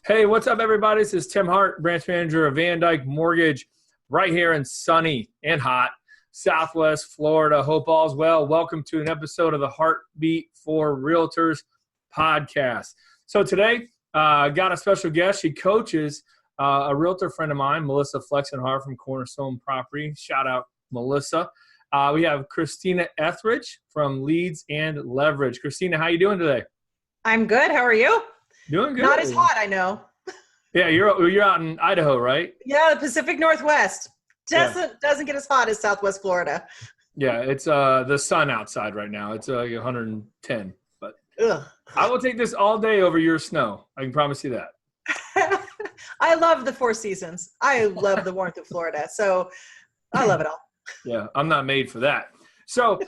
Hey, what's up, everybody? This is Tim Hart, branch manager of VanDyk Mortgage, right here in sunny and hot Southwest Florida. Hope all's well. Welcome to an episode of the Heartbeat for Realtors podcast. So today, I got a special guest. She coaches a realtor friend of mine, Melissa Hart from Cornerstone Property. Shout out, Melissa. We have Christina Etheridge from Leads and Leverage. Christina, how you doing today? I'm good. How are you? Doing good. Not as hot, I know. Yeah, you're out in Idaho, right? Yeah, the Pacific Northwest doesn't get as hot as Southwest Florida. Yeah, it's the sun outside right now. It's 110, but ugh. I will take this all day over your snow. I can promise you that. I love the four seasons. I love the warmth of Florida, so I love it all. Yeah, I'm not made for that. So,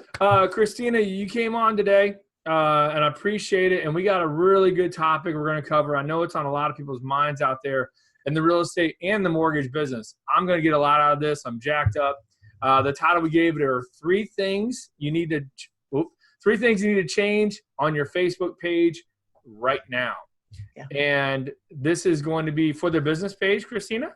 Christina, you came on today. And I appreciate it. And we got a really good topic we're going to cover. I know it's on a lot of people's minds out there in the real estate and the mortgage business. I'm going to get a lot out of this. I'm jacked up. The title we gave it are three things you need to change on your Facebook page right now. Yeah. And this is going to be for their business page, Christina?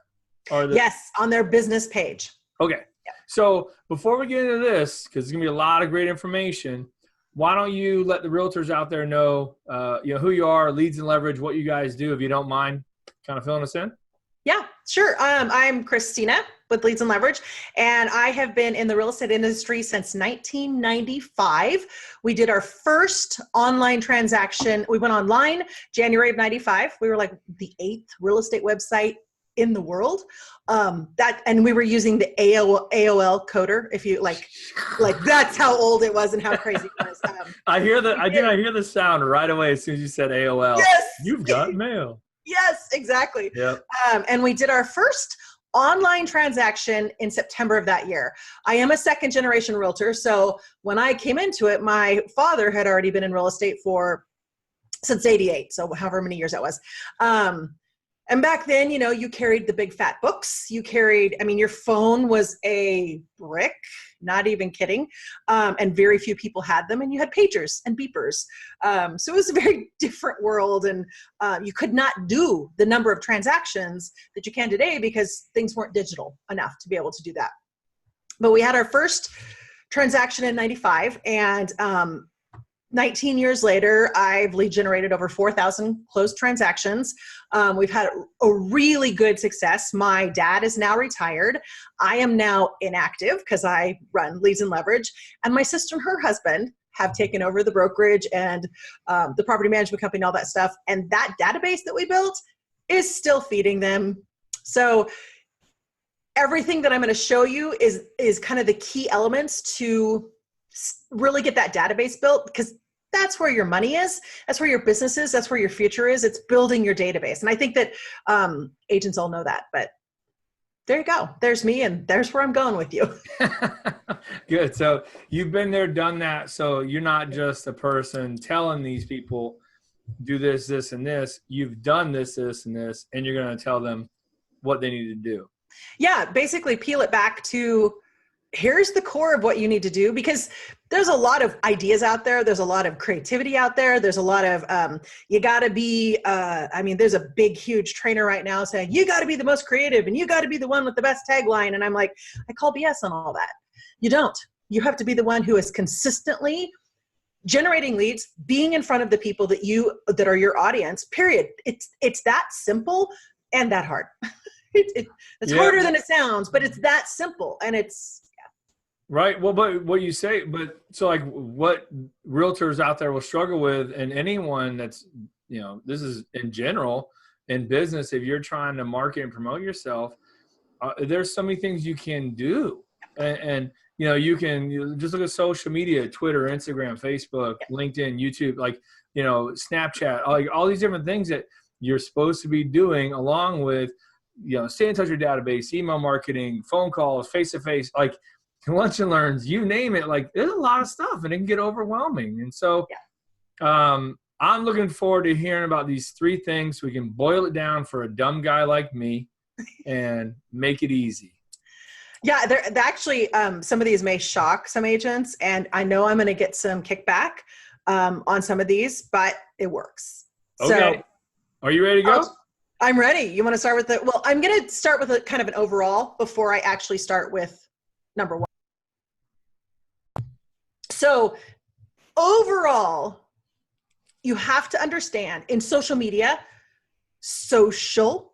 Yes, on their business page. Okay. Yeah. So before we get into this, because there's going to be a lot of great information, why don't you let the realtors out there know, who you are, Leads and Leverage, what you guys do, if you don't mind kind of filling us in? Yeah, sure. I'm Christina with Leads and Leverage, and I have been in the real estate industry since 1995. We did our first online transaction. We went online January of 95. We were like the 8th real estate website in the world. And we were using the AOL coder. If you like that's how old it was and how crazy it was. I hear the sound right away as soon as you said AOL. Yes, you've got mail. Yes, exactly. Yep. And we did our first online transaction in September of that year. I am a second generation realtor, so when I came into it, my father had already been in real estate since '88, so however many years that was. And back then, you carried the big fat books. Your phone was a brick, not even kidding. And very few people had them, and you had pagers and beepers. So it was a very different world, and you could not do the number of transactions that you can today because things weren't digital enough to be able to do that. But we had our first transaction in 95, and 19 years later, I've lead generated over 4,000 closed transactions. We've had a really good success. My dad is now retired. I am now inactive because I run Leads and Leverage. And my sister and her husband have taken over the brokerage and the property management company and all that stuff. And that database that we built is still feeding them. So everything that I'm going to show you is kind of the key elements to really get that database built, because that's where your money is. That's where your business is. That's where your future is. It's building your database. And I think that agents all know that, but there you go. There's me, and there's where I'm going with you. Good. So you've been there, done that. So you're not just a person telling these people, do this, this, and this. You've done this, this, and this, and you're going to tell them what they need to do. Yeah. Basically peel it back to, here's the core of what you need to do, because there's a lot of ideas out there. There's a lot of creativity out there. There's a lot of, you gotta be, there's a big, huge trainer right now saying, you gotta be the most creative and you gotta be the one with the best tagline. And I'm like, I call BS on all that. You don't. You have to be the one who is consistently generating leads, being in front of the people that are your audience, period. It's that simple and that hard. It's harder than it sounds, but it's that simple, and it's right. Well, but what you say, so like what realtors out there will struggle with, and anyone that's, this is in general in business, if you're trying to market and promote yourself, there's so many things you can do. And you can just look at social media, Twitter, Instagram, Facebook, LinkedIn, YouTube, Snapchat, all these different things that you're supposed to be doing, along with, stay in touch with your database, email marketing, phone calls, face-to-face, lunch and learns, you name it. There's a lot of stuff, and it can get overwhelming. And so I'm looking forward to hearing about these three things so we can boil it down for a dumb guy like me and make it easy. Yeah, they're actually, some of these may shock some agents, and I know I'm going to get some kickback on some of these, but it works. Okay. So, are you ready to go? I'm ready. You want to start with well, I'm going to start with a kind of an overall before I actually start with number one. So overall, you have to understand in social media, it's social.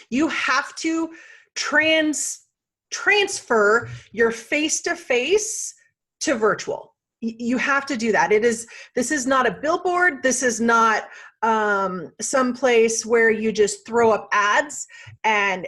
You have to transfer your face-to-face to virtual. You have to do that. This is not a billboard. This is not some place where you just throw up ads and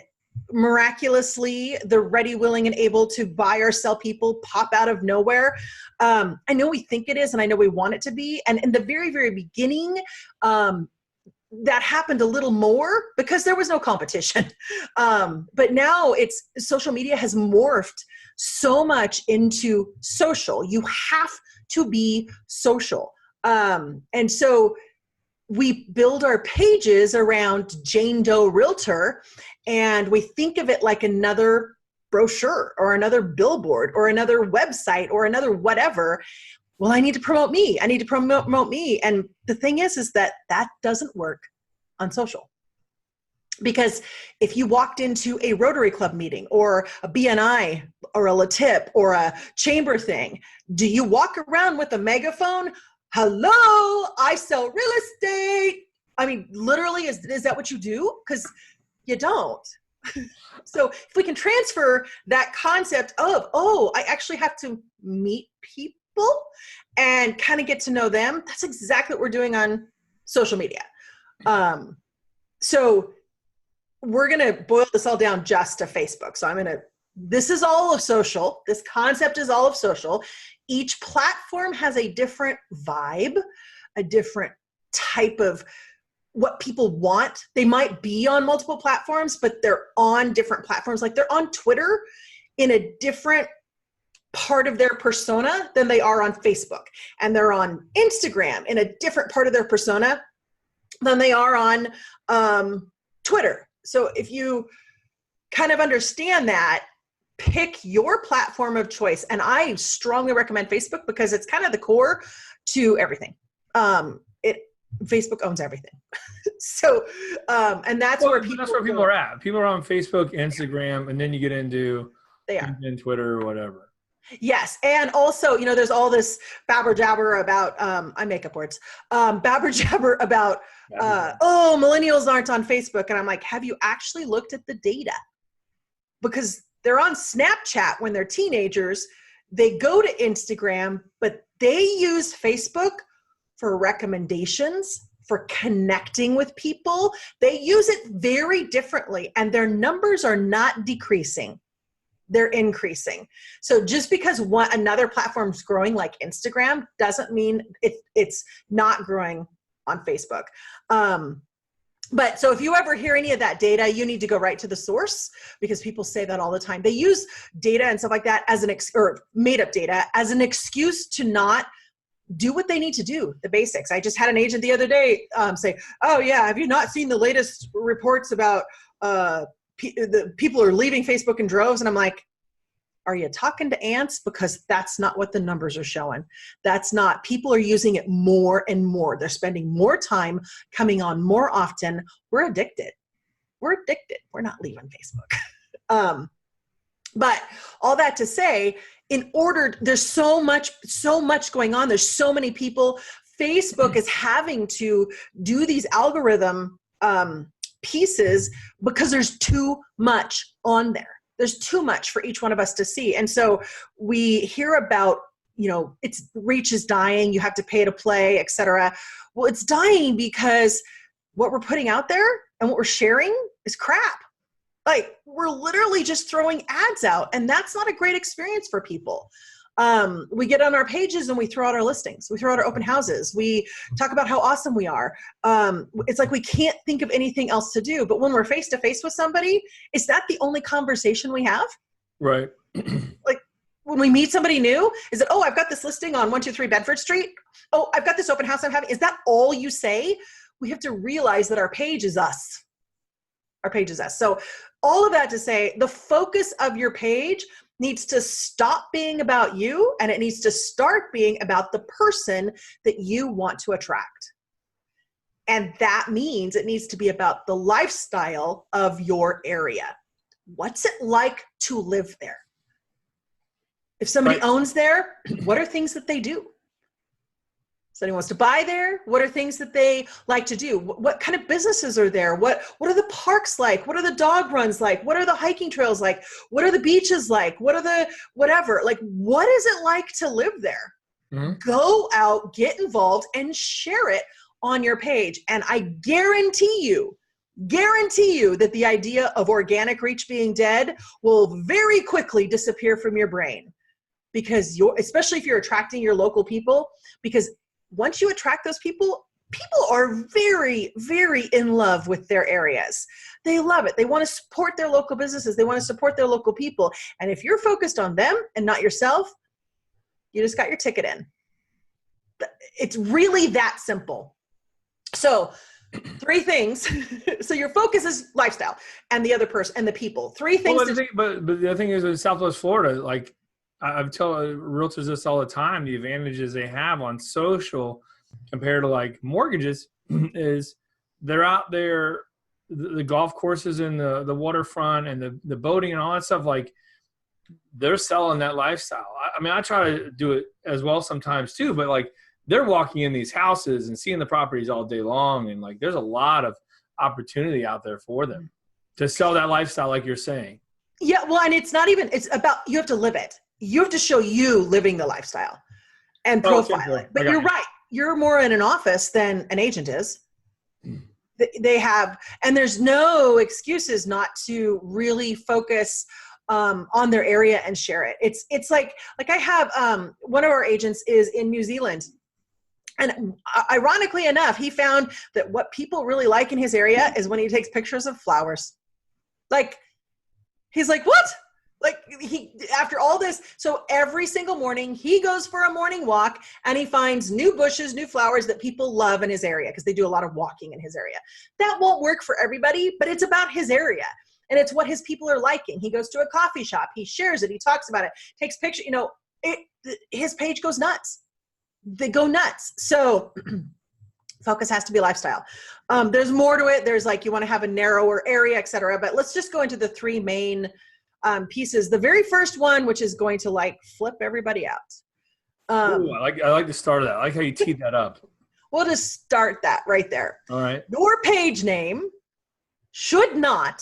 miraculously the ready, willing, and able to buy or sell people pop out of nowhere. I know we think it is, and I know we want it to be. And in the very, very beginning, that happened a little more because there was no competition. But now social media has morphed so much into social. You have to be social. And so we build our pages around Jane Doe Realtor, and we think of it like another brochure or another billboard or another website or another whatever. Well, I need to promote me. I need to promote me. And the thing is that doesn't work on social. Because if you walked into a Rotary Club meeting or a BNI or a LaTip or a chamber thing, do you walk around with a megaphone? Hello, I sell real estate. I mean, literally, is that what you do? Because you don't. So if we can transfer that concept of, I actually have to meet people and kind of get to know them, that's exactly what we're doing on social media. So we're going to boil this all down just to Facebook. So this is all of social. This concept is all of social. Each platform has a different vibe, a different type of what people want. They might be on multiple platforms, but they're on different platforms. Like they're on Twitter in a different part of their persona than they are on Facebook. And they're on Instagram in a different part of their persona than they are on Twitter. So if you kind of understand that, pick your platform of choice. And I strongly recommend Facebook because it's kind of the core to everything. Facebook owns everything. So, and that's where people are at. People are on Facebook, Instagram, and then you get into Twitter or whatever. Yes. And also, there's all this babber jabber about, I make up words, babber jabber about, millennials aren't on Facebook. And I'm like, have you actually looked at the data? Because they're on Snapchat when they're teenagers. They go to Instagram, but they use Facebook for recommendations, for connecting with people. They use it very differently, and their numbers are not decreasing. They're increasing. So just because another platform's growing like Instagram doesn't mean it's not growing on Facebook. But so if you ever hear any of that data, you need to go right to the source, because people say that all the time. They use data and stuff like that as or made up data as an excuse to not do what they need to do, the basics. I just had an agent the other day say, oh yeah, have you not seen the latest reports about the people are leaving Facebook in droves? And I'm like, are you talking to ants? Because that's not what the numbers are showing. That's not, people are using it more and more. They're spending more time, coming on more often. We're addicted. We're not leaving Facebook. But all that to say, there's so much going on. There's so many people. Facebook is having to do these algorithm pieces because there's too much on there. There's too much for each one of us to see. And so we hear about, its reach is dying. You have to pay to play, et cetera. Well, it's dying because what we're putting out there and what we're sharing is crap. Like, we're literally just throwing ads out, and that's not a great experience for people. We get on our pages and we throw out our listings. We throw out our open houses. We talk about how awesome we are. It's like we can't think of anything else to do. But when we're face to face with somebody, is that the only conversation we have? Right. Like when we meet somebody new, is it, I've got this listing on 123 Bedford Street. Oh, I've got this open house I'm having. Is that all you say? We have to realize that our page is us. Our page is us. So all of that to say, the focus of your page needs to stop being about you, and it needs to start being about the person that you want to attract. And that means it needs to be about the lifestyle of your area. What's it like to live there? If somebody owns there, what are things that they do? Somebody wants to buy there, what are things that they like to do? What kind of businesses are there? What are the parks like? What are the dog runs like? What are the hiking trails like? What are the beaches like? What are the whatever? Like, what is it like to live there? Mm-hmm. Go out, get involved, and share it on your page. And I guarantee you that the idea of organic reach being dead will very quickly disappear from your brain, because especially if you're attracting your local people, because once you attract those people are very, very in love with their areas. They love it. They want to support their local businesses. They want to support their local people. And if you're focused on them and not yourself, you just got your ticket in. It's really that simple. So 3 things. So your focus is lifestyle and the other person and the people. 3 things. Well, but the other thing is in Southwest Florida, like I've told realtors this all the time, the advantages they have on social compared to like mortgages is they're out there, the golf courses and the waterfront and the boating and all that stuff, like they're selling that lifestyle. I mean, I try to do it as well sometimes too, but like they're walking in these houses and seeing the properties all day long. And like, there's a lot of opportunity out there for them to sell that lifestyle, like you're saying. Yeah. Well, and it's about, you have to live it. You have to show you living the lifestyle and profile it. But you're right. You're more in an office than an agent is. They have, and there's no excuses not to really focus on their area and share it. It's like I have one of our agents is in New Zealand. And ironically enough, he found that what people really like in his area is when he takes pictures of flowers. Like, he's like, what? Like after all this, so every single morning he goes for a morning walk and he finds new bushes, new flowers that people love in his area because they do a lot of walking in his area. That won't work for everybody, but it's about his area and it's what his people are liking. He goes to a coffee shop, he shares it, he talks about it, takes pictures, his page goes nuts. They go nuts. So focus has to be lifestyle. There's more to it. There's like, you want to have a narrower area, et cetera, but let's just go into the 3 main pieces. The very first one, which is going to like flip everybody out. Ooh, I like the start of that. I like how you teed that up. We'll just start that right there. All right. Your page name should not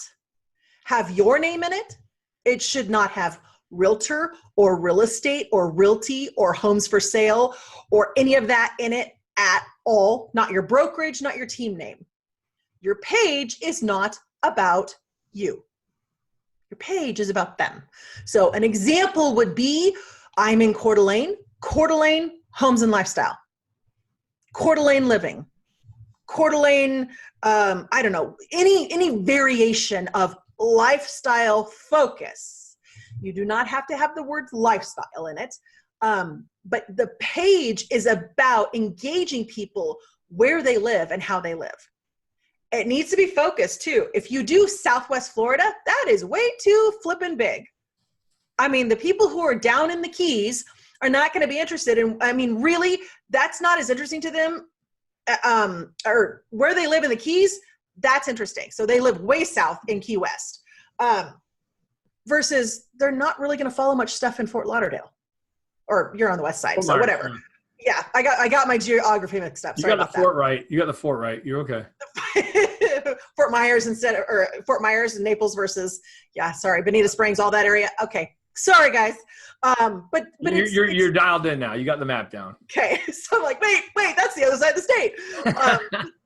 have your name in it. It should not have realtor or real estate or realty or homes for sale or any of that in it at all. Not your brokerage, not your team name. Your page is not about you. Your page is about them. So an example would be, I'm in Coeur d'Alene, homes and lifestyle, Coeur d'Alene living, Coeur d'Alene, I don't know, any variation of lifestyle focus. You do not have to have the word lifestyle in it, but the page is about engaging people where they live and how they live. It needs to be focused too. If you do Southwest Florida, that is way too flippin' big. I mean, the people who are down in the Keys are not going to be interested in, I mean, really, that's not as interesting to them, or where they live in the Keys, that's interesting. So they live way south in Key West, versus they're not really going to follow much stuff in Fort Lauderdale, or you're on the west side, so whatever. Yeah, I got my geography mixed up. Sorry about that. You got the fort right. You're okay. Fort Myers or Fort Myers and Naples versus, Bonita Springs, all that area. Okay, sorry guys. But you're dialed in now. You got the map down. Okay, so I'm like, wait, that's the other side of the state.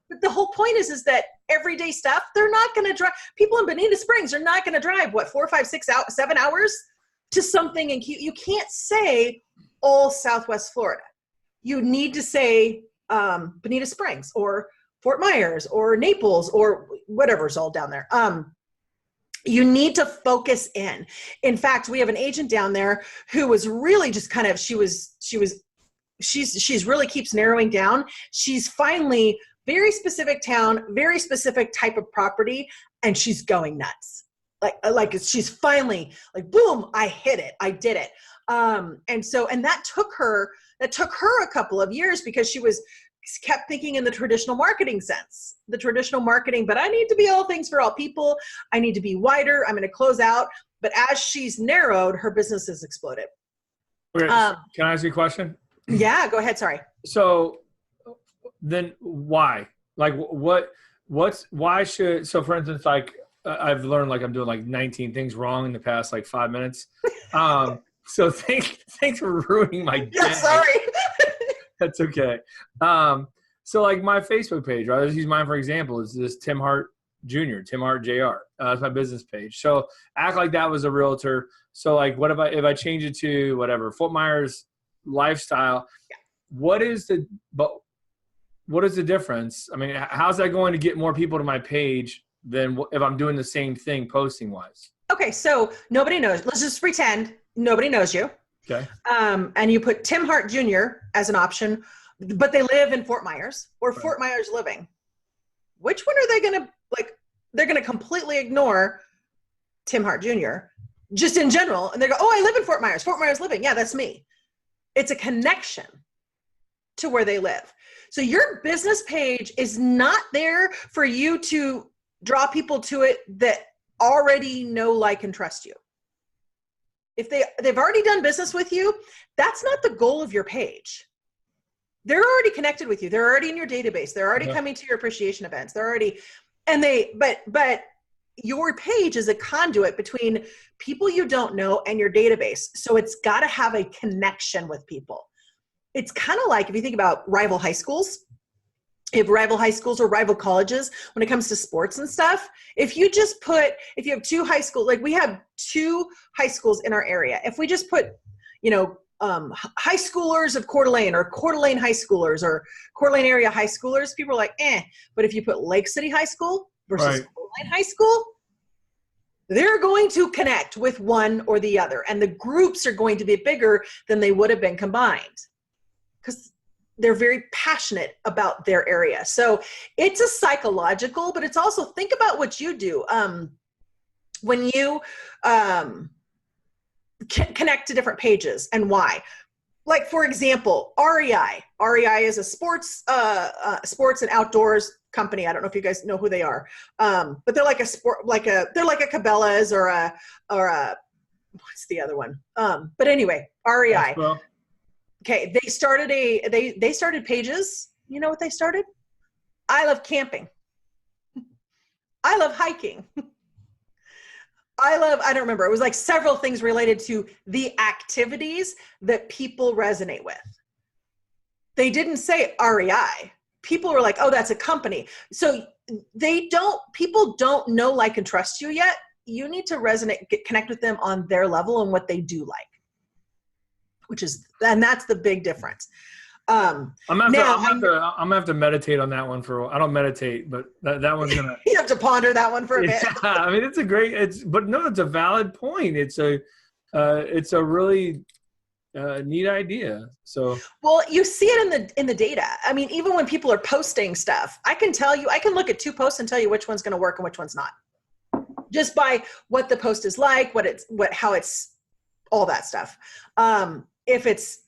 But the whole point is that everyday stuff, they're not going to drive. People in Bonita Springs are not going to drive 4, 5, 6, 7 hours to something in you can't say all Southwest Florida. You need to say Bonita Springs or Fort Myers or Naples or whatever's all down there. You need to focus in. In fact, we have an agent down there who was really just kind of, she's really keeps narrowing down. She's finally very specific town, very specific type of property, and she's going nuts. like she's finally like, boom, I hit it. I did it. And that took her a couple of years because she kept thinking in the traditional marketing sense, but I need to be all things for all people. I need to be wider. I'm going to close out. But as she's narrowed, her business has exploded. Okay, can I ask you a question? Yeah, go ahead. Sorry. So then why? Like why should, so for instance, like I've learned like I'm doing like 19 things wrong in the past like 5 minutes. So thanks for ruining my day. Yeah, sorry. That's okay. So like my Facebook page, right? Let's use mine for example. Is this Tim Hart Jr., Tim Hart JR. That's my business page. So act like that was a realtor. So like, what if I change it to whatever, Fort Myers lifestyle? What is the difference? I mean, how's that going to get more people to my page than if I'm doing the same thing posting wise? Okay, so nobody knows. Let's just pretend nobody knows you. Okay. And you put Tim Hart Jr. as an option, but they live in Fort Myers or right. Fort Myers living. Which one are they going to like? They're going to completely ignore Tim Hart Jr. just in general. And they go, oh, I live in Fort Myers living. Yeah, that's me. It's a connection to where they live. So your business page is not there for you to draw people to it that already know, like, and trust you. If they've already done business with you, that's not the goal of your page. They're already connected with you. They're already in your database. They're already coming to your appreciation events. They're already, but your page is a conduit between people you don't know and your database. So it's got to have a connection with people. It's kind of like if you think about rival high schools, if rival high schools or rival colleges, when it comes to sports and stuff, if you have two high schools, like we have two high schools in our area. If we just put, high schoolers of Coeur d'Alene or Coeur d'Alene high schoolers or Coeur d'Alene area high schoolers, people are like, eh. But if you put Lake City High School versus right. Coeur d'Alene High School, they're going to connect with one or the other. And the groups are going to be bigger than they would have been combined because they're very passionate about their area. So it's a psychological, but it's also, think about what you do. When you connect to different pages and why. Like, for example, REI. REI is a sports and outdoors company. I don't know if you guys know who they are, but they're like they're like a Cabela's or a what's the other one? But anyway, REI. Well, okay, they started pages. You know what they started? I love camping. I love hiking. I don't remember. It was like several things related to the activities that people resonate with. They didn't say REI. People were like, oh, that's a company. So people don't know, like, and trust you yet. You need to connect with them on their level and what they do like, and that's the big difference. I'm gonna have to meditate on that one I don't meditate, but that one's gonna. You have to ponder that one for a bit. Yeah, I mean, it's a valid point. It's a really neat idea. So, well, you see it in the data. I mean, even when people are posting stuff, I can look at two posts and tell you which one's going to work and which one's not, just by what the post is like, how it's all that stuff. If it's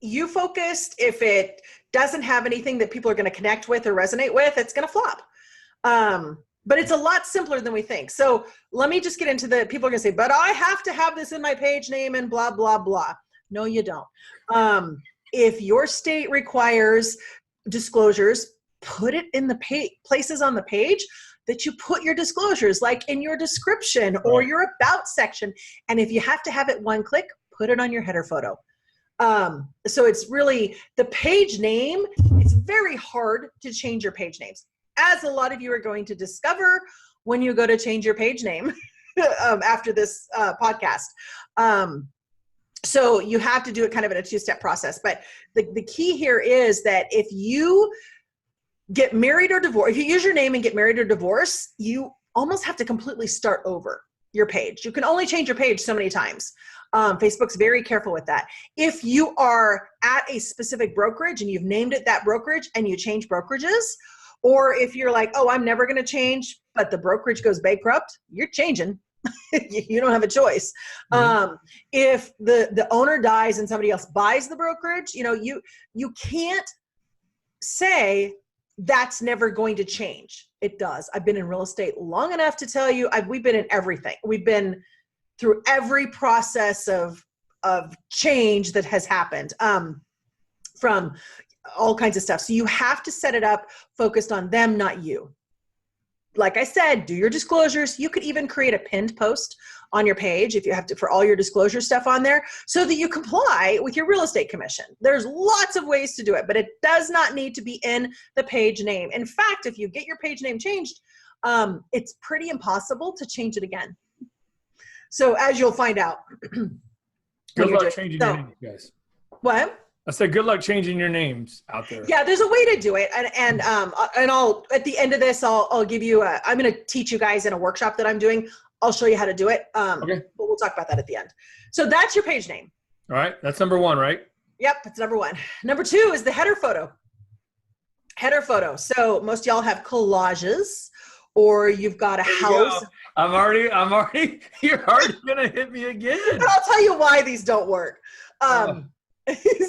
you focused, if it doesn't have anything that people are going to connect with or resonate with, it's going to flop. But it's a lot simpler than we think. So let me just get into people are going to say, but I have to have this in my page name and blah, blah, blah. No, you don't. If your state requires disclosures, put it in the places on the page that you put your disclosures, like in your description or your about section. And if you have to have it one click, put it on your header photo. So it's really the page name. It's very hard to change your page names, as a lot of you are going to discover when you go to change your page name after this podcast. So you have to do it kind of in a two-step process. But the key here is that if you get married or divorced, if you use your name and get married or divorce, you almost have to completely start over your page. You can only change your page so many times. Facebook's very careful with that. If you are at a specific brokerage and you've named it that brokerage and you change brokerages, or if you're like, oh, I'm never going to change, but the brokerage goes bankrupt, you're changing. You don't have a choice. If the owner dies and somebody else buys the brokerage, you can't say that's never going to change. It does. I've been in real estate long enough to tell you, we've been in everything. We've been through every process of change that has happened, from all kinds of stuff. So you have to set it up focused on them, not you. Like I said, do your disclosures. You could even create a pinned post on your page if you have to, for all your disclosure stuff on there, so that you comply with your real estate commission. There's lots of ways to do it, but it does not need to be in the page name. In fact, if you get your page name changed, it's pretty impossible to change it again. So as you'll find out. Good luck changing your name, guys. What? I said, good luck changing your names out there. Yeah, there's a way to do it. And I'll, at the end of this, I'll give you I'm going to teach you guys in a workshop that I'm doing. I'll show you how to do it. Okay. But we'll talk about that at the end. So that's your page name. All right. That's number one, right? Yep. It's number one. Number two is the header photo. Header photo. So most of y'all have collages, or you've got a house. Go. I'm already, you're already going to hit me again. But I'll tell you why these don't work.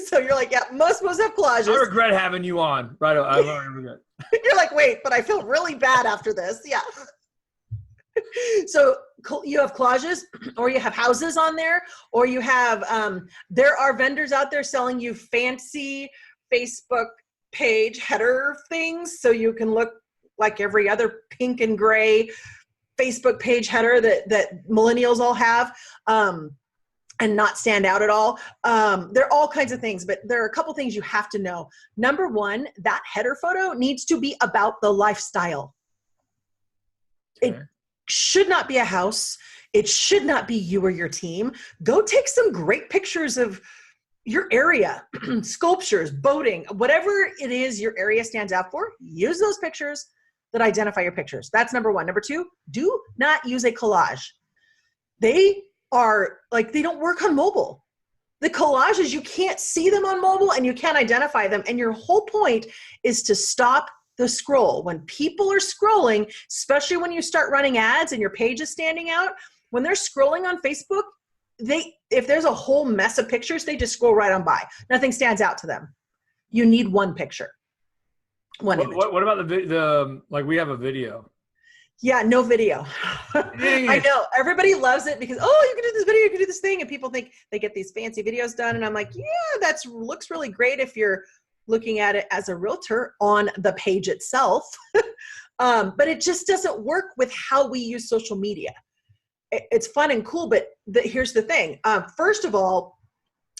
So you're like, yeah, most have collages. I regret having you on. Right. I already regret. You're like, wait, but I feel really bad after this. Yeah. So you have collages, or you have houses on there, or you have, there are vendors out there selling you fancy Facebook page header things, so you can look like every other pink and gray Facebook page header that millennials all have. And not stand out at all. There are all kinds of things, but there are a couple things you have to know. Number one, that header photo needs to be about the lifestyle. Okay. It should not be a house. It should not be you or your team. Go take some great pictures of your area, sculptures, boating, whatever it is your area stands out for. Use those pictures that identify your pictures. That's number one. Number two, do not use a collage. They don't work on mobile. The collages, you can't see them on mobile and you can't identify them. And your whole point is to stop the scroll. When people are scrolling, especially when you start running ads and your page is standing out, when they're scrolling on Facebook, if there's a whole mess of pictures, they just scroll right on by. Nothing stands out to them. You need one picture. One image. What about the we have a video? Yeah, no video. I know. Everybody loves it because, you can do this video, you can do this thing. And people think they get these fancy videos done. And I'm like, yeah, that looks really great if you're looking at it as a realtor on the page itself. But it just doesn't work with how we use social media. It's fun and cool, but here's the thing. First of all,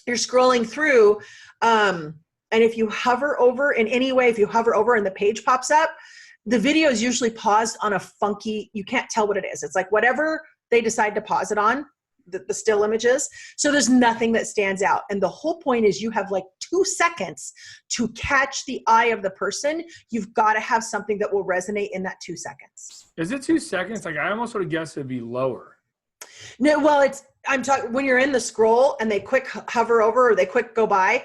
you're scrolling through, and if you hover over in any way, if you hover over and the page pops up, the video is usually paused on a funky, you can't tell what it is. It's like whatever they decide to pause it on, the still images. So there's nothing that stands out. And the whole point is you have like 2 seconds to catch the eye of the person. You've got to have something that will resonate in that 2 seconds. Is it 2 seconds? Like I almost would have guessed it'd be lower. No, well, I'm talking when you're in the scroll and they quick hover over or they quick go by,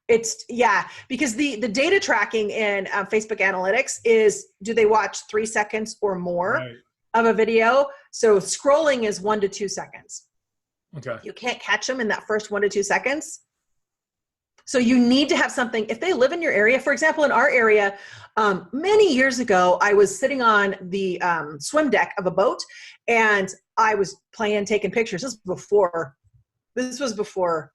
because the data tracking in Facebook Analytics is, do they watch 3 seconds or more of a video? So scrolling is 1 to 2 seconds. Okay. You can't catch them in that first 1 to 2 seconds. So you need to have something. If they live in your area, for example, in our area, many years ago, I was sitting on the swim deck of a boat and I was taking pictures. This was before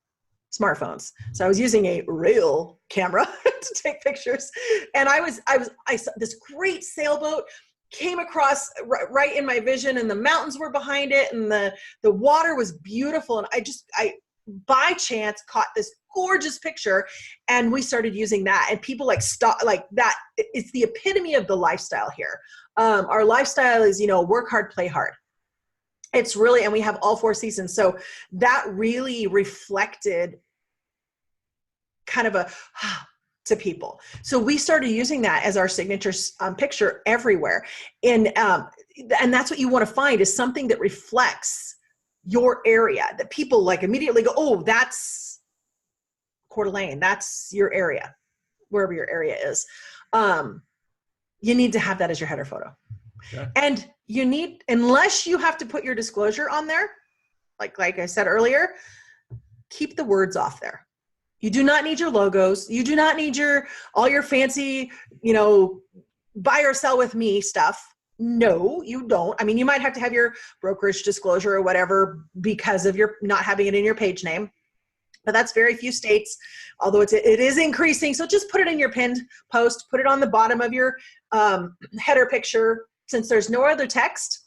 smartphones. So I was using a real camera to take pictures. And I saw this great sailboat came across right in my vision, and the mountains were behind it, and the water was beautiful. And I by chance caught this gorgeous picture, and we started using that, and people stop like that. It's the epitome of the lifestyle here. Our lifestyle is, work hard, play hard. It's really, and we have all 4 seasons. So that really reflected kind of to people. So we started using that as our signature picture everywhere. And that's what you want to find, is something that reflects your area, that people immediately go, oh, that's Coeur d'Alene. That's your area, wherever your area is. You need to have that as your header photo. Okay. And you need, unless you have to put your disclosure on there, like I said earlier, keep the words off there. You do not need your logos. You do not need all your fancy, buy or sell with me stuff. No, you don't. I mean, you might have to have your brokerage disclosure or whatever because of your not having it in your page name, but that's very few states, although it is increasing. So just put it in your pinned post, put it on the bottom of your header picture. Since there's no other text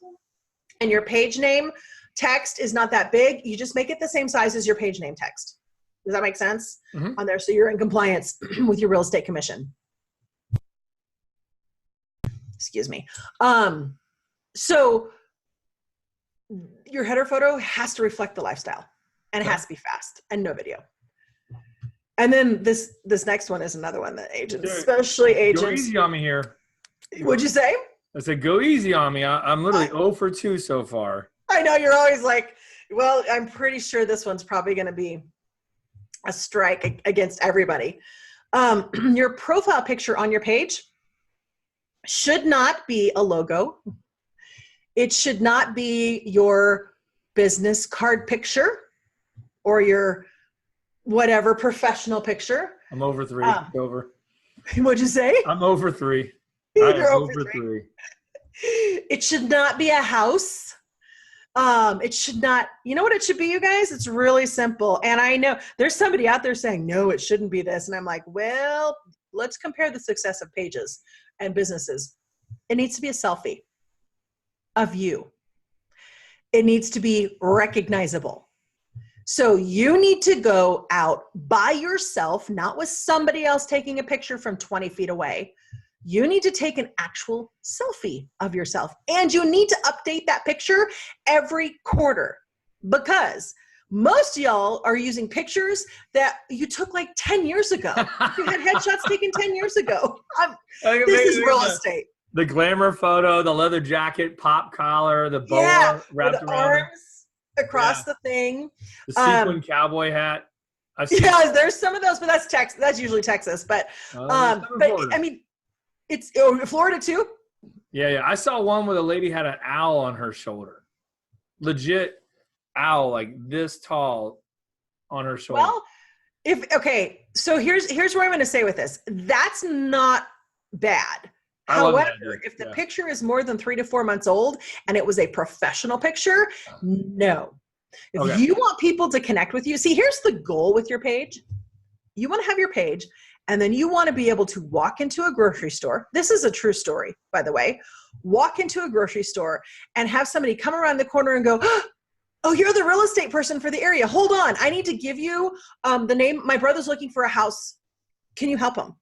and your page name text is not that big, you just make it the same size as your page name text. Does that make sense? Mm-hmm. On there? So you're in compliance with your real estate commission. Excuse me. So your header photo has to reflect the lifestyle, and it has to be fast and no video. And then this next one is another one that agents, especially agents. Go easy on me here. What'd you say? I said, go easy on me. I'm literally 0 for 2 so far. I know you're always like, well, I'm pretty sure this one's probably going to be a strike against everybody. Your profile picture on your page should not be a logo. It should not be your business card picture or your whatever professional picture. I'm over 3. Over. What'd you say? I'm over 3. You're I'm over 3. It should not be a house. It should not, you know what it should be, you guys? It's really simple. And I know there's somebody out there saying, no, it shouldn't be this. And I'm like, well, let's compare the success of pages and businesses. It needs to be a selfie of you. It needs to be recognizable. So you need to go out by yourself, not with somebody else taking a picture from 20 feet away. You need to take an actual selfie of yourself, and you need to update that picture every quarter, because most of y'all are using pictures that you took like 10 years ago. You had headshots taken 10 years ago. This is real estate. The glamour photo, the leather jacket, pop collar, the boa wrapped with the around arms across the thing. The sequin cowboy hat. There's some of those, but that's Texas. That's usually Texas. But I mean, it's Florida too. Yeah. I saw one where the lady had an owl on her shoulder. Legit owl, like this tall on her shoulder. Well, so here's what I'm going to say with this. That's not bad. However, if the picture is more than 3 to 4 months old and it was a professional picture, no. If you want people to connect with you, see, here's the goal with your page. You want to have your page, and then you want to be able to walk into a grocery store. This is a true story, by the way. Walk into a grocery store and have somebody come around the corner and go, oh, you're the real estate person for the area. Hold on. I need to give you the name. My brother's looking for a house. Can you help him?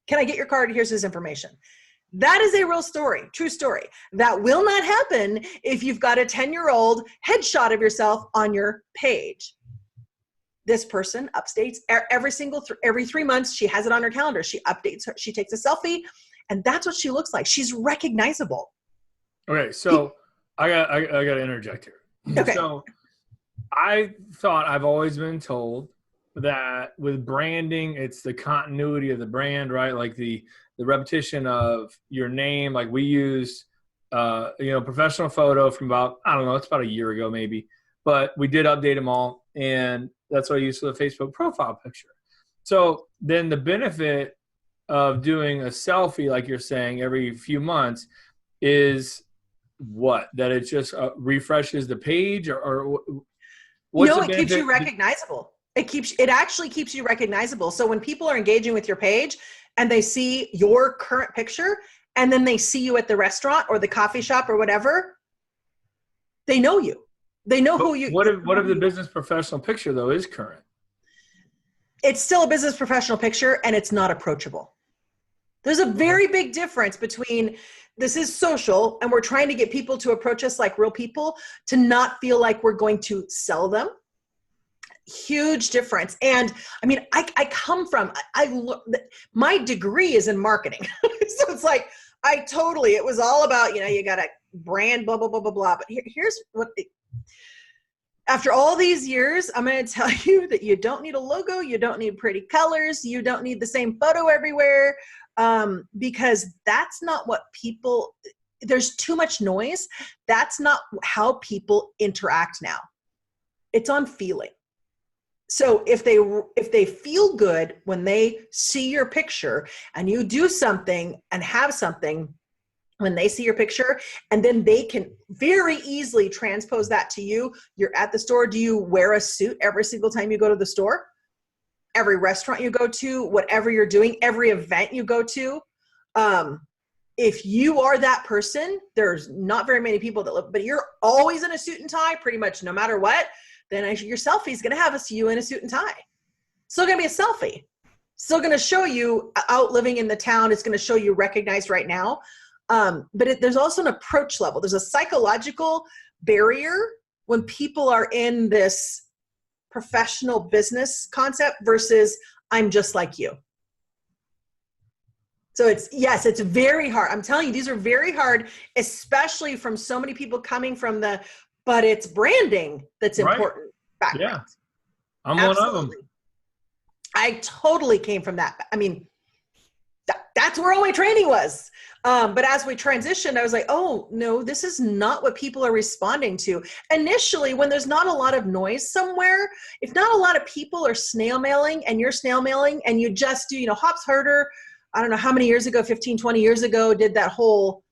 Can I get your card? Here's his information. That is a real story, true story. That will not happen if you've got a 10-year-old headshot of yourself on your page. This person updates every 3 months. She has it on her calendar. She updates her. She takes a selfie, and that's what she looks like. She's recognizable. Okay, so I got to interject here. Okay. So I've always been told that with branding, it's the continuity of the brand, right? Like the repetition of your name. Like we used, professional photo from it's about a year ago maybe, but we did update them all, and that's what I used for the Facebook profile picture. So then the benefit of doing a selfie, like you're saying, every few months is what? That it just refreshes the page, or what's the benefit? It keeps you recognizable. It actually keeps you recognizable. So when people are engaging with your page and they see your current picture, and then they see you at the restaurant or the coffee shop or whatever, they know you. They know who you. What if the business professional picture though is current? It's still a business professional picture, and it's not approachable. There's a very big difference between this is social, and we're trying to get people to approach us like real people, to not feel like we're going to sell them. Huge difference. And I mean, my degree is in marketing. So it's like, it was all about, you got to brand, blah, blah, blah, blah, blah. But here's what, after all these years, I'm going to tell you that you don't need a logo. You don't need pretty colors. You don't need the same photo everywhere. Because that's not what people, there's too much noise. That's not how people interact now. It's on feeling. So if they feel good when they see your picture and you do something and have something, when they see your picture, and then they can very easily transpose that to you. You're at the store. Do you wear a suit every single time you go to the store? Every restaurant you go to, whatever you're doing, every event you go to. If you are that person, there's not very many people that look, but you're always in a suit and tie pretty much no matter what, then your selfie is going to have you in a suit and tie. Still going to be a selfie. Still going to show you out living in the town. It's going to show you recognized right now. But there's also an approach level. There's a psychological barrier when people are in this professional business concept versus I'm just like you. So it's very hard. I'm telling you, these are very hard, especially from so many people coming from but it's branding that's important background. Yeah. I'm Absolutely. one of them. I totally came from that. I mean, that's where all my training was. But as we transitioned, I was like, oh, no, this is not what people are responding to. Initially, when there's not a lot of noise somewhere, if not a lot of people are snail mailing and you're snail mailing and you just do, Hops Herder, I don't know how many years ago, 15, 20 years ago, did that whole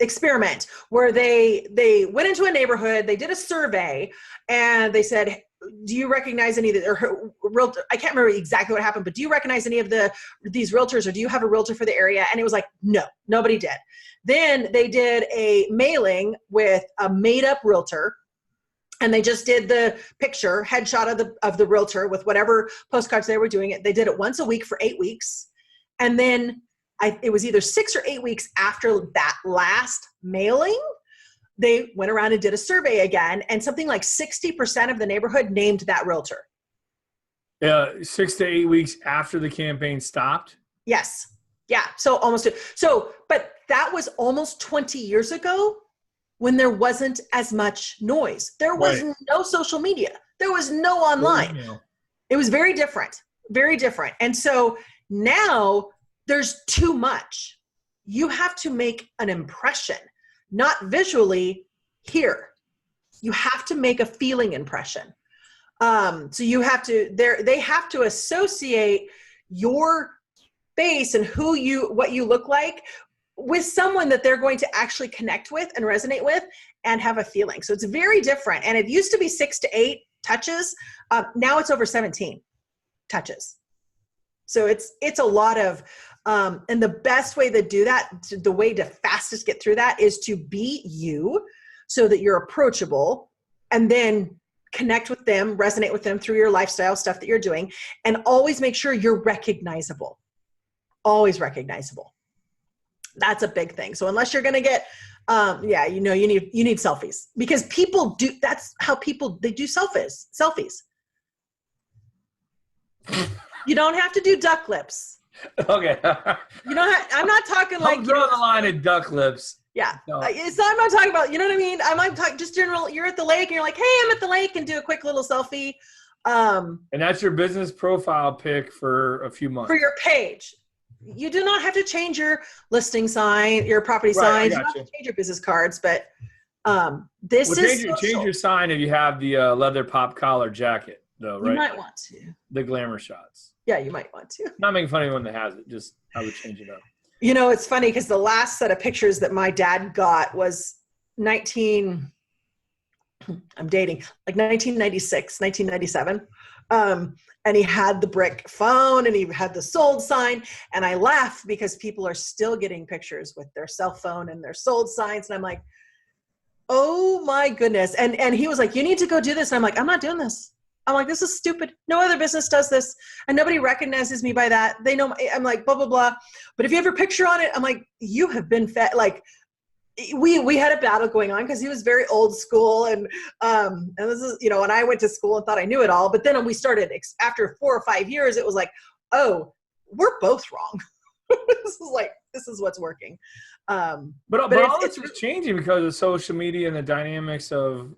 experiment where they went into a neighborhood, they did a survey, and they said, do you recognize any of the, or realtor, I can't remember exactly what happened, but do you recognize any of these realtors, or do you have a realtor for the area? And it was like, no, nobody did. Then they did a mailing with a made up realtor, and they just did the picture, headshot of the realtor with whatever postcards they were doing it. They did it once a week for 8 weeks. And then it was either 6 or 8 weeks after that last mailing, they went around and did a survey again, and something like 60% of the neighborhood named that realtor. 6 to 8 weeks after the campaign stopped? Yes. Yeah. But that was almost 20 years ago when there wasn't as much noise. There was no social media. There was no online. It was very different, very different. And so now there's too much. You have to make an impression. Not visually here. You have to make a feeling impression. So you have to, they have to associate your face and what you look like with someone that they're going to actually connect with and resonate with and have a feeling. So it's very different. And it used to be 6 to 8 touches. Now it's over 17 touches. So it's a lot of, and the best way to do that, the way to fastest get through that is to be you so that you're approachable, and then connect with them, resonate with them through your lifestyle stuff that you're doing, and always make sure you're recognizable. Always recognizable. That's a big thing. So unless you're going to get, you need selfies, because people do, that's how they do selfies. You don't have to do duck lips. Okay. I'm not talking like, I'm drawing the line at duck lips. Yeah. No. I'm not talking about, you know what I mean? I'm not talking just general, you're at the lake and you're like, hey, I'm at the lake, and do a quick little selfie. And that's your business profile pic for a few months. For your page. You do not have to change your listing sign, your property signs. You don't have to change your business cards, but change your sign if you have the leather pop collar jacket, though, right? You might want to. The glamour shots. Yeah, you might want to. Not making fun of anyone that has it. Just I would change it up. It's funny because the last set of pictures that my dad got was 1996, 1997. And he had the brick phone and he had the sold sign. And I laugh because people are still getting pictures with their cell phone and their sold signs. And I'm like, oh my goodness. And he was like, you need to go do this. And I'm like, I'm not doing this. I'm like, this is stupid. No other business does this. And nobody recognizes me by that. They know, I'm like, blah, blah, blah. But if you have your picture on it, I'm like, you have been fed. Like, we had a battle going on because he was very old school. And this is, and I went to school and thought I knew it all. But then we started, after 4 or 5 years, it was like, oh, we're both wrong. This is what's working. But all it's changing because of social media and the dynamics of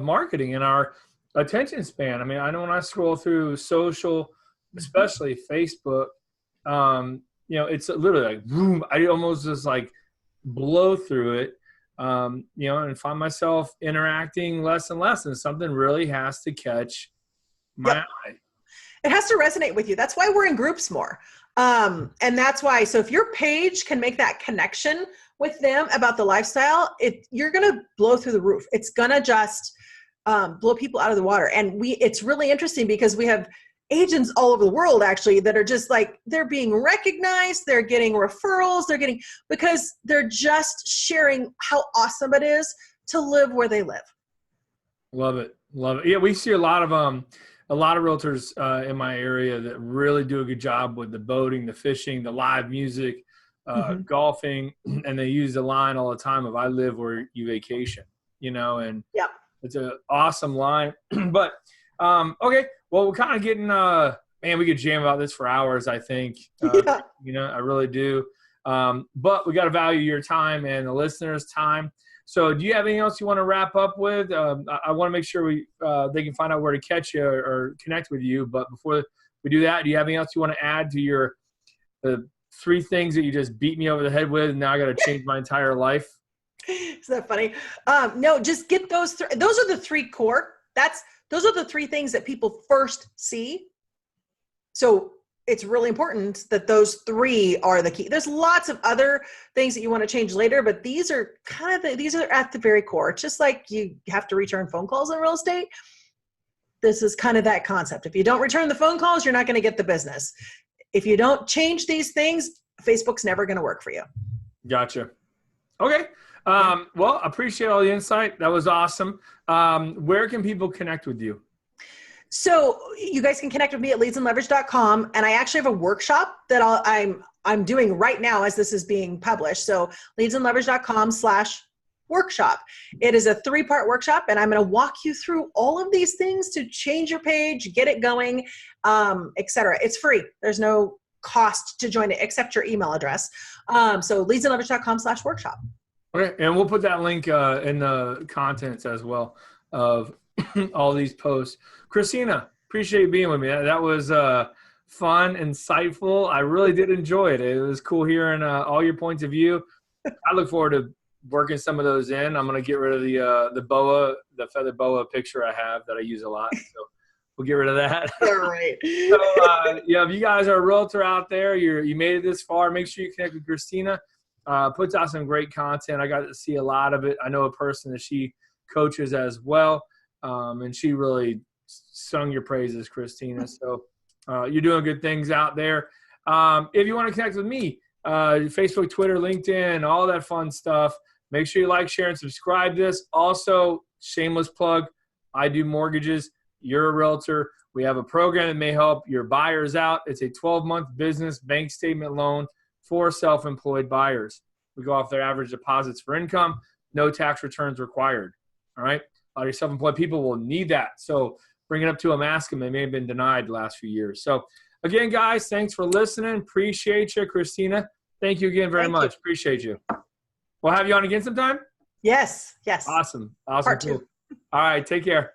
marketing and our attention span. I mean, I know when I scroll through social, especially Facebook, you know, it's literally like boom. I almost just like blow through it, you know, and find myself interacting less and less, and something really has to catch my eye. It has to resonate with you. That's why we're in groups more. And that's why, so if your page can make that connection with them about the lifestyle, you're going to blow through the roof. It's going to just blow people out of the water. And it's really interesting because we have agents all over the world actually that are just like, they're being recognized, they're getting referrals, because they're just sharing how awesome it is to live where they live. Love it. Love it. Yeah. We see a lot of realtors in my area that really do a good job with the boating, the fishing, the live music, golfing. And they use the line all the time of, I live where you vacation, you know, and it's an awesome line. But, okay. Well, we're kind of getting, man, we could jam about this for hours, I think. You know, I really do. But we got to value your time and the listeners' time. So do you have anything else you want to wrap up with? I want to make sure they can find out where to catch you or connect with you. But before we do that, do you have anything else you want to add to the 3 things that you just beat me over the head with, and now I got to change my entire life? Isn't that funny? No, just get those 3. Those are the 3 core. Those are the 3 things that people first see. So it's really important that those 3 are the key. There's lots of other things that you want to change later, but these are these are at the very core. It's just like you have to return phone calls in real estate. This is kind of that concept. If you don't return the phone calls, you're not going to get the business. If you don't change these things, Facebook's never going to work for you. Gotcha. Okay. Well, I appreciate all the insight. That was awesome. Where can people connect with you? So you guys can connect with me at leadsandleverage.com. And I actually have a workshop that I'm doing right now as this is being published. So leadsandleverage.com/workshop. It is a 3-part workshop, and I'm going to walk you through all of these things to change your page, get it going, etc. It's free. There's no cost to join it except your email address. So leadsandleverage.com/workshop. Okay. And we'll put that link in the contents as well of all these posts. Christina, appreciate you being with me. That was fun, insightful. I really did enjoy it. It was cool hearing all your points of view. I look forward to working some of those in. I'm going to get rid of the feather boa picture I have that I use a lot. So we'll get rid of that. All right. So, if you guys are a realtor out there, you made it this far, make sure you connect with Christina. Puts out some great content. I got to see a lot of it. I know a person that she coaches as well. And she really sung your praises, Christina. So you're doing good things out there. If you want to connect with me, Facebook, Twitter, LinkedIn, all that fun stuff, make sure you like, share, and subscribe to this. Also, shameless plug, I do mortgages. You're a realtor. We have a program that may help your buyers out. It's a 12-month business bank statement loan for self-employed buyers. We go off their average deposits for income, no tax returns required. All right. A lot of your self-employed people will need that. So bring it up to them, ask them. They may have been denied the last few years. So again, guys, thanks for listening. Appreciate you, Christina. Thank you again very much. Appreciate you. We'll have you on again sometime? Yes. Yes. Awesome. Part 2. Cool. All right. Take care.